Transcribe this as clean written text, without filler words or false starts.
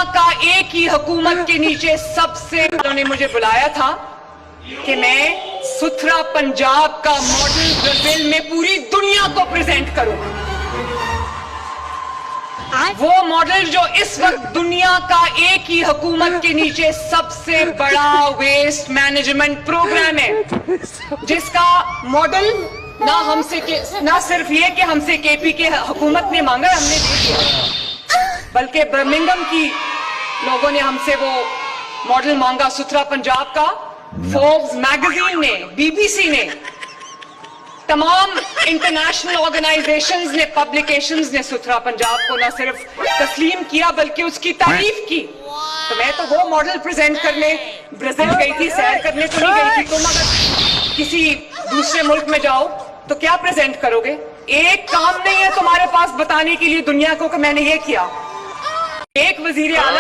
دنیا کا ایک ہی حکومت کے نیچے سب سے انہوں نے مجھے بلایا تھا کہ میں ستھرا پنجاب کا ماڈل برازیل میں پوری دنیا کو پریزنٹ کروں. وہ ماڈل جو اس وقت دنیا کا ایک ہی حکومت کے نیچے سب سے بڑا ویسٹ مینجمنٹ پروگرام ہے, جس کا ماڈل نہ صرف یہ کہ ہم سے کے پی کے حکومت نے مانگا, ہم نے دے دیا, بلکہ برمنگم کی لوگوں نے ہم سے وہ ماڈل مانگا ستھرا پنجاب کا. فوربس میگزین نے, بی بی سی نے, تمام انٹرنیشنل آرگنائزیشنز نے, پبلیکیشنز نے ستھرا پنجاب کو نہ صرف تسلیم کیا بلکہ اس کی تعریف کی. تو میں تو وہ ماڈل پریزنٹ کرنے برازیل گئی تھی, سیر کرنے تو نہیں گئی تھی. تم اگر کسی دوسرے ملک میں جاؤ تو کیا پریزنٹ کرو گے؟ ایک کام نہیں ہے تمہارے پاس بتانے کے لیے دنیا کو کہ میں نے یہ کیا. ایک وزیر اعلیٰ